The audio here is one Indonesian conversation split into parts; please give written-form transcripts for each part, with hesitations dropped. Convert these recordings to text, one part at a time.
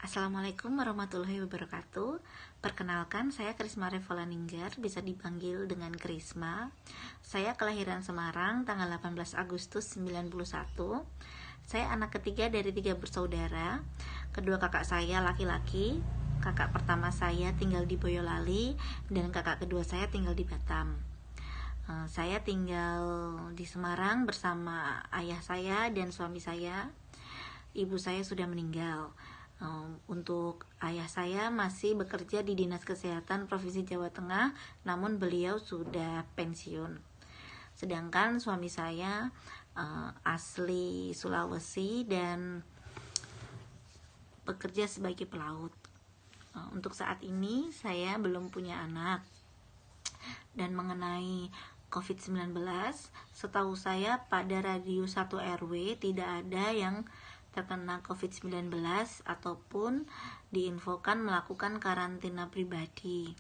Assalamualaikum warahmatullahi wabarakatuh. Perkenalkan, saya Krisma Revolaninggar, bisa dipanggil dengan Krisma. Saya kelahiran Semarang tanggal 18 Agustus 91. Saya anak ketiga dari 3 bersaudara. Kedua kakak saya laki-laki. Kakak pertama saya tinggal di Boyolali dan kakak kedua saya tinggal di Batam. Saya tinggal di Semarang bersama ayah saya dan suami saya. Ibu saya sudah meninggal. Untuk ayah saya masih bekerja di Dinas Kesehatan Provinsi Jawa Tengah, namun beliau sudah pensiun. Sedangkan suami saya asli Sulawesi dan bekerja sebagai pelaut. Untuk saat ini saya belum punya anak. Dan mengenai COVID-19, setahu saya pada radius 1 RW tidak ada yang terkena COVID-19 ataupun diinfokan melakukan karantina pribadi.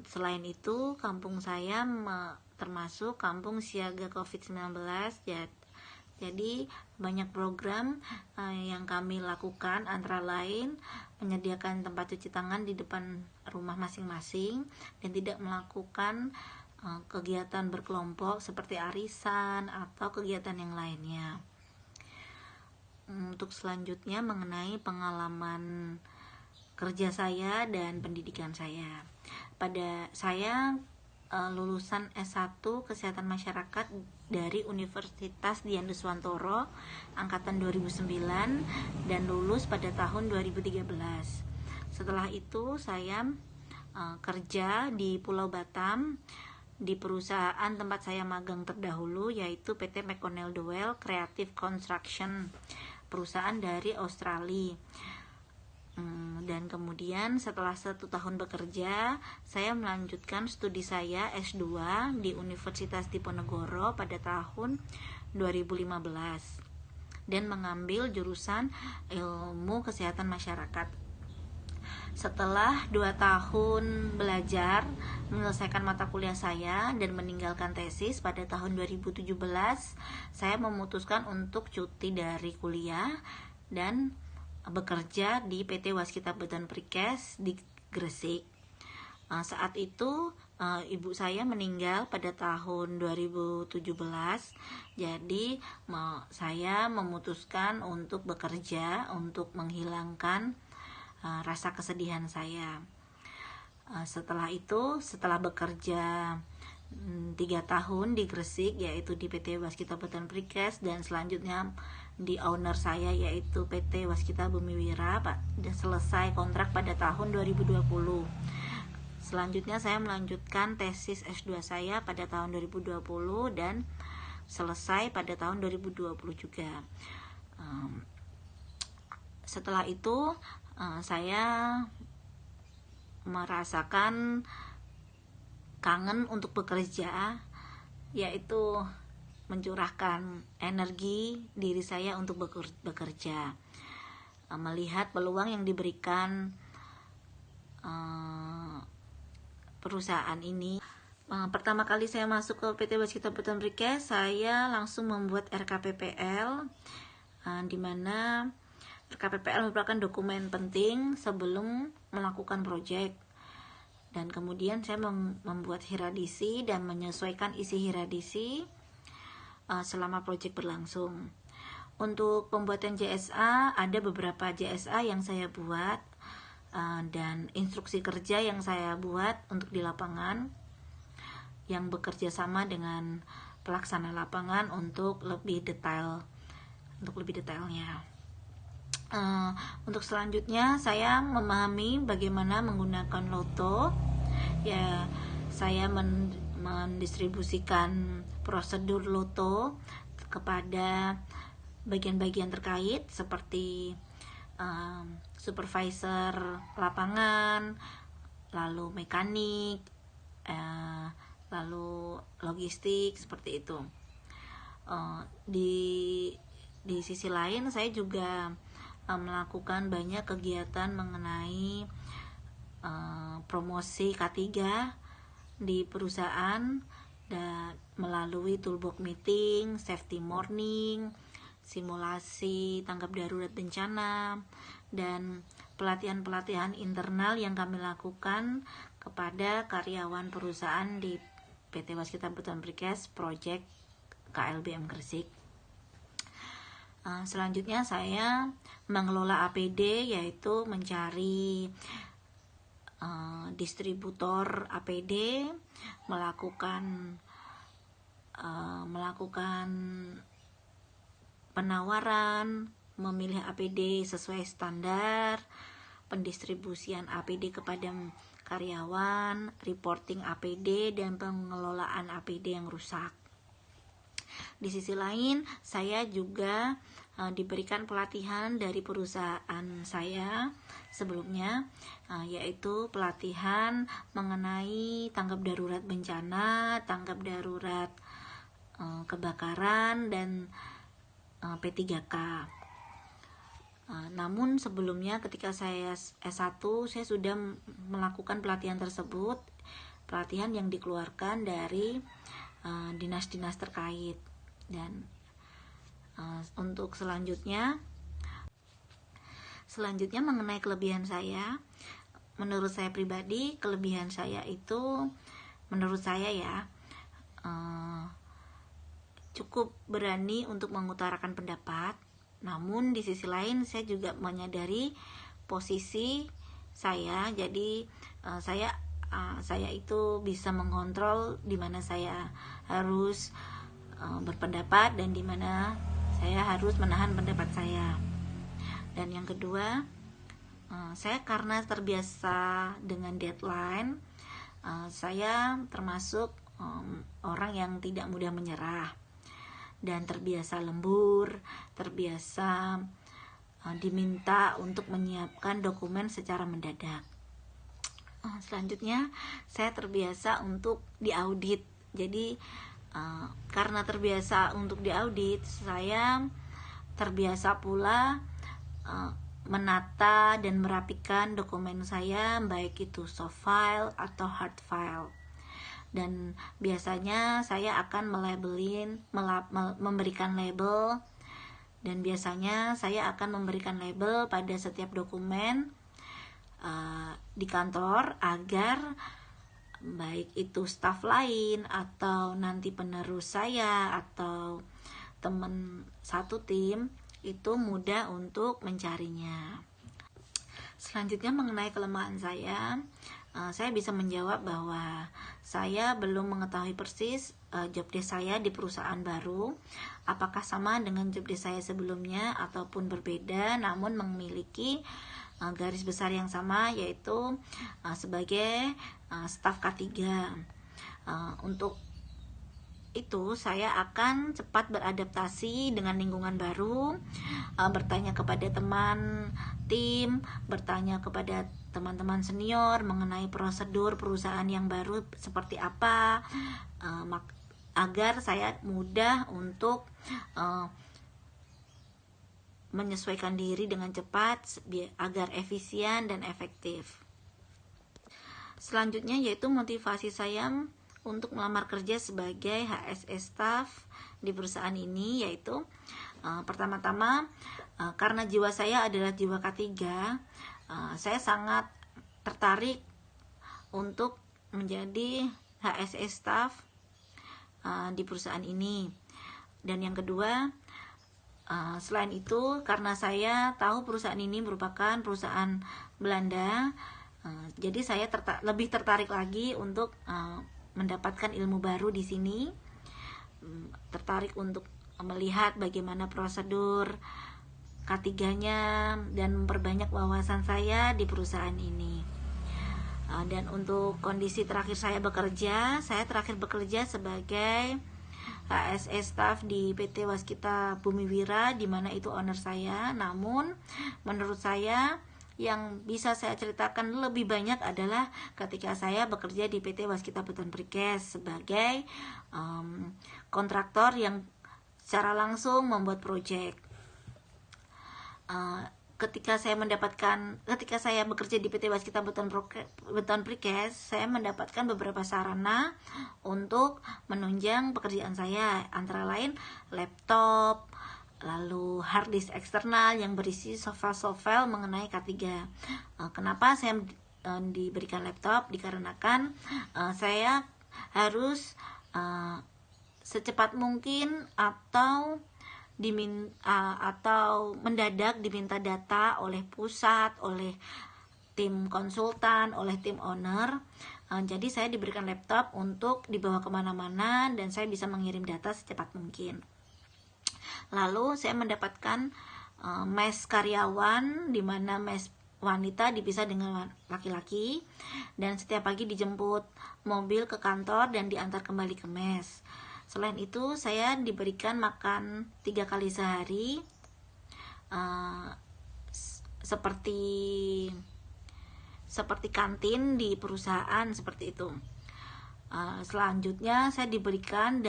Selain itu, kampung saya termasuk kampung siaga COVID-19. Jadi banyak program yang kami lakukan, antara lain menyediakan tempat cuci tangan di depan rumah masing-masing dan tidak melakukan kegiatan berkelompok seperti arisan atau kegiatan yang lainnya. Untuk selanjutnya mengenai pengalaman kerja saya dan pendidikan saya. Saya lulusan S1 Kesehatan Masyarakat dari Universitas Dian Duswantoro angkatan 2009 dan lulus pada tahun 2013. Setelah itu saya kerja di Pulau Batam di perusahaan tempat saya magang terdahulu, yaitu PT McConnell Dowell Creative Construction, perusahaan dari Australia. Dan kemudian setelah 1 tahun bekerja, saya melanjutkan studi saya S2 di Universitas Diponegoro pada tahun 2015 dan mengambil jurusan ilmu kesehatan masyarakat. Setelah 2 tahun belajar, menyelesaikan mata kuliah saya dan meninggalkan tesis pada tahun 2017, saya memutuskan untuk cuti dari kuliah dan bekerja di PT Waskita Beton Precast di Gresik. Saat itu ibu saya meninggal pada tahun 2017. Jadi saya memutuskan untuk bekerja untuk menghilangkan rasa kesedihan saya. Setelah bekerja 3 tahun di Gresik, yaitu di PT Waskita Beton Precast, dan selanjutnya di owner saya yaitu PT Waskita Bumiwira, dan selesai kontrak pada tahun 2020. Selanjutnya saya melanjutkan tesis S2 saya pada tahun 2020 dan selesai pada tahun 2020 juga. Setelah itu saya merasakan kangen untuk bekerja, yaitu mencurahkan energi diri saya untuk bekerja, melihat peluang yang diberikan perusahaan ini. Pertama kali saya masuk ke PT Waskita Beton Precast, saya langsung membuat RKPPL, di mana RKPPL merupakan dokumen penting sebelum melakukan proyek. Dan kemudian saya membuat hiradisi dan menyesuaikan isi hiradisi selama proyek berlangsung. Untuk pembuatan JSA, ada beberapa JSA yang saya buat dan instruksi kerja yang saya buat untuk di lapangan, yang bekerja sama dengan pelaksana lapangan untuk lebih detailnya. Untuk selanjutnya saya memahami bagaimana menggunakan loto. Saya mendistribusikan prosedur loto kepada bagian-bagian terkait seperti supervisor lapangan, lalu mekanik, lalu logistik, seperti itu. Di sisi lain saya juga melakukan banyak kegiatan mengenai promosi K3 di perusahaan dan melalui toolbox meeting, safety morning, simulasi tanggap darurat bencana, dan pelatihan-pelatihan internal yang kami lakukan kepada karyawan perusahaan di PT Waskita Beton Precast Project KLBM Gresik. Selanjutnya saya mengelola APD, yaitu mencari distributor APD, melakukan penawaran, memilih APD sesuai standar, pendistribusian APD kepada karyawan, reporting APD, dan pengelolaan APD yang rusak. Di sisi lain, saya juga diberikan pelatihan dari perusahaan saya sebelumnya, yaitu pelatihan mengenai tanggap darurat bencana, tanggap darurat kebakaran, dan P3K. Namun sebelumnya ketika saya S1, saya sudah melakukan pelatihan tersebut, pelatihan yang dikeluarkan dari dinas-dinas terkait. Dan untuk selanjutnya mengenai kelebihan saya, menurut saya pribadi, kelebihan saya itu menurut saya cukup berani untuk mengutarakan pendapat. Namun di sisi lain saya juga menyadari posisi saya, jadi saya itu bisa mengontrol di mana saya harus berpendapat dan di mana saya harus menahan pendapat saya. Dan yang kedua, saya karena terbiasa dengan deadline, saya termasuk orang yang tidak mudah menyerah dan terbiasa lembur, terbiasa diminta untuk menyiapkan dokumen secara mendadak. Selanjutnya, saya terbiasa untuk diaudit. Jadi karena terbiasa untuk diaudit, saya terbiasa pula menata dan merapikan dokumen saya, baik itu soft file atau hard file. Dan biasanya saya akan memberikan label, dan biasanya saya akan memberikan label pada setiap dokumen di kantor agar baik itu staf lain atau nanti penerus saya atau teman satu tim itu mudah untuk mencarinya. Selanjutnya mengenai kelemahan saya bisa menjawab bahwa saya belum mengetahui persis job desk saya di perusahaan baru, apakah sama dengan job desk saya sebelumnya ataupun berbeda, namun memiliki garis besar yang sama, yaitu sebagai staf K3. Untuk itu saya akan cepat beradaptasi dengan lingkungan baru, bertanya kepada teman tim, bertanya kepada teman-teman senior mengenai prosedur perusahaan yang baru seperti apa, agar saya mudah untuk menyesuaikan diri dengan cepat agar efisien dan efektif. Selanjutnya yaitu motivasi saya untuk melamar kerja sebagai HSE staff di perusahaan ini, yaitu pertama-tama karena jiwa saya adalah jiwa K3, saya sangat tertarik untuk menjadi HSE staff di perusahaan ini. Dan yang kedua, selain itu karena saya tahu perusahaan ini merupakan perusahaan Belanda, jadi saya lebih tertarik lagi untuk mendapatkan ilmu baru di sini, tertarik untuk melihat bagaimana prosedur K3-nya dan memperbanyak wawasan saya di perusahaan ini. Dan untuk kondisi terakhir saya terakhir bekerja sebagai HSE staff di PT Waskita Bumiwira, di mana itu owner saya. Namun menurut saya yang bisa saya ceritakan lebih banyak adalah ketika saya bekerja di PT Waskita Beton Precast sebagai kontraktor yang secara langsung membuat proyek. Ketika saya bekerja di PT Waskita Beton Precast, saya mendapatkan beberapa sarana untuk menunjang pekerjaan saya, antara lain laptop, lalu hard disk eksternal yang berisi softfile mengenai K3. Kenapa saya diberikan laptop? Dikarenakan saya harus secepat mungkin atau mendadak diminta data oleh pusat, oleh tim konsultan, oleh tim owner. Jadi saya diberikan laptop untuk dibawa kemana-mana dan saya bisa mengirim data secepat mungkin. Lalu saya mendapatkan mes karyawan, di mana mes wanita dipisah dengan laki-laki, dan setiap pagi dijemput mobil ke kantor dan diantar kembali ke mes. Selain itu saya diberikan makan 3 kali sehari, seperti kantin di perusahaan seperti itu. Selanjutnya saya diberikan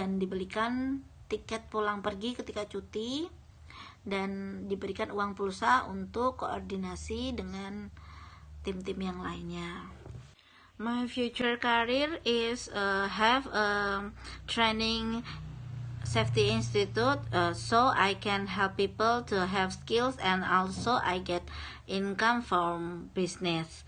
tiket pulang pergi ketika cuti dan diberikan uang pulsa untuk koordinasi dengan tim-tim yang lainnya. My future career is have a training safety institute, so I can help people to have skills and also I get income from business.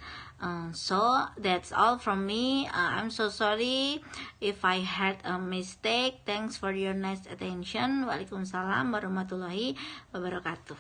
So that's all from me. I'm so sorry if I had a mistake. Thanks for your nice attention. Waalaikumsalam warahmatullahi wabarakatuh.